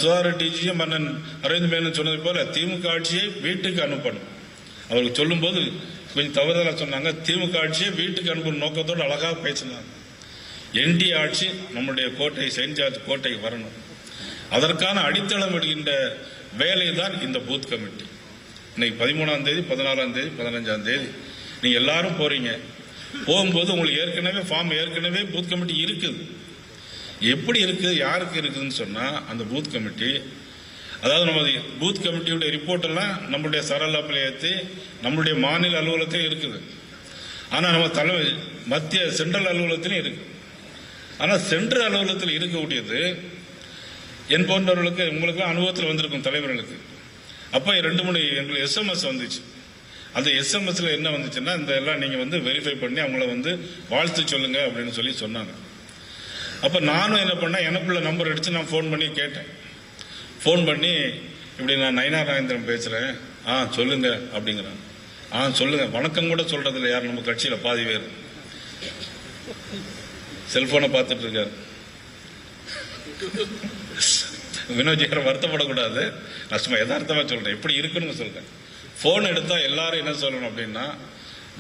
சுகாதார டிஜியும் மன்னன் அரவிந்த் மேனன் சொன்னது போல திமுக ஆட்சியை வீட்டுக்கு அனுப்பணும். அவருக்கு சொல்லும் போது கொஞ்சம் தவறுதலா சொன்னாங்க. திமுக ஆட்சியை வீட்டுக்கு அனுப்பும் நோக்கத்தோடு அழகாக பேசினாங்க. என்டி ஆட்சி நம்முடைய கோட்டை செயின்ட் ஜார்ஜ் கோட்டைக்கு வரணும். அதற்கான அடித்தளம் விடுகின்ற வேலை தான் இந்த பூத் கமிட்டி. இன்னைக்கு 13ஆம் தேதி 14ஆம் தேதி 15ஆம் தேதி நீங்க எல்லாரும் போறீங்க. போகும்போது உங்களுக்கு ஏற்கனவே ஃபார்ம் ஏற்கனவே பூத் கமிட்டி இருக்குது. எப்படி இருக்கு, யாருக்கு இருக்குதுன்னு சொன்னா அந்த பூத் கமிட்டி, அதாவது நம்ம பூத் கமிட்டியுடைய ரிப்போர்ட் எல்லாம் நம்மளுடைய சரலாப்பில் ஏற்றி நம்மளுடைய மாநில அலுவலகத்திலும் இருக்குது. ஆனா நம்ம மத்திய சென்ட்ரல் அலுவலகத்திலும் இருக்கு. ஆனா சென்ட்ரல் அலுவலகத்தில் இருக்கக்கூடியது என் போன்றவர்களுக்கு உங்களுக்கு அனுபவத்தில் வந்திருக்கும் தலைவர்களுக்கு. அப்ப 2-3 எங்களுக்கு எஸ்எம்எஸ் வந்துச்சு. அந்த எஸ்எம்எஸ்ல என்ன வந்துச்சுன்னா, இந்த எல்லாம் நீங்க வெரிஃபை பண்ணி அவங்கள வாழ்த்து சொல்லுங்க அப்படின்னு சொல்லி சொன்னாங்க. அப்ப நானும் என்ன பண்ண, எனக்குள்ள நம்பர் அடிச்சு நான் போன் பண்ணி கேட்டேன். போன் பண்ணி இப்படி நான் நயினார் நாகேந்திரன் பேசுறேன், சொல்லுங்க அப்படிங்கிறாங்க. சொல்லுங்க, வணக்கம் கூட சொல்றது இல்லை யார் நம்ம கட்சியில பாதி பேர். செல்போனை பார்த்துட்டு இருக்காரு. வினோஜிகர் வருத்தப்படக்கூடாது, நான் சும்மா யதார்த்தமா சொல்றேன், எப்படி இருக்குன்னு சொல்றேன். போன் எடுத்தா எல்லாரும் என்ன சொல்லணும் அப்படின்னா,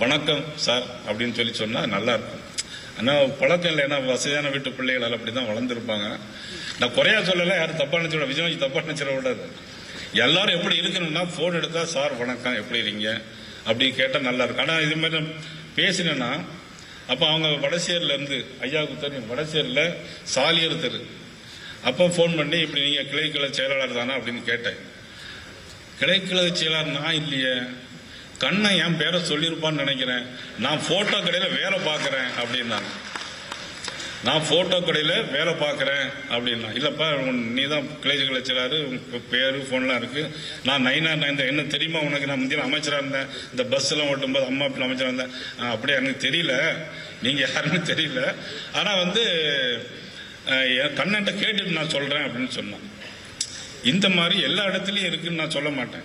வணக்கம் சார் அப்படின்னு சொல்லி சொன்னா நல்லா இருக்கும். ஆனா பழக்கம் இல்லை, ஏன்னா வசதியான வீட்டு பிள்ளைகள் அப்படிதான் வளர்ந்துருப்பாங்க. நான் குறையா சொல்லல, யாரும் தப்பா நினைச்சிட, விஜய் தப்பா நினைச்சிட விடாது. எல்லாரும் எப்படி இருக்கணும்னா போன் எடுத்தா சார் வணக்கம் எப்படி இருக்கீங்க அப்படி கேட்டா நல்லா இருக்கும். ஆனா இது மாதிரி பேசினேன்னா அப்ப அவங்க வடசேரில இருந்து, ஐயாவுக்கு தெரியும் வடசேரில சாலியர் தெரு, அப்ப போன் பண்ணி இப்படி நீங்க கிளைக்கழக செயலாளர் தானே அப்படின்னு கேட்டேன். கிளைக்கழக செயலாளர் நான் இல்லையே, கண்ணன் என் பேரை சொல்லியிருப்பான்னு நினைக்கிறேன், நான் போட்டோ கடையில வேலை பார்க்கறேன் அப்படின்னாங்க. நான் போட்டோ கடையில வேலை பார்க்கறேன் அப்படின்னா, இல்லப்பா நீ தான் கிளைக்கழக செயலாளர், உங்க பேரு போன்லாம் இருக்கு, நான் நயினார் நாகேந்திரன் என்ன தெரியுமா உனக்கு, நான் முந்தின அமைச்சரா இருந்தேன், இந்த பஸ் எல்லாம் ஓட்டும்போது அம்மா அப்பா அமைச்சரா இருந்தேன். அப்படியே எனக்கு தெரியல, நீங்க யாருன்னு தெரியல, ஆனா கண்ணன்ட்ட கேட்டுட்டு நான் சொல்றேன் அப்படின்னு சொன்னான். இந்த மாதிரி எல்லா இடத்துலயும் இருக்குன்னு நான் சொல்ல மாட்டேன்.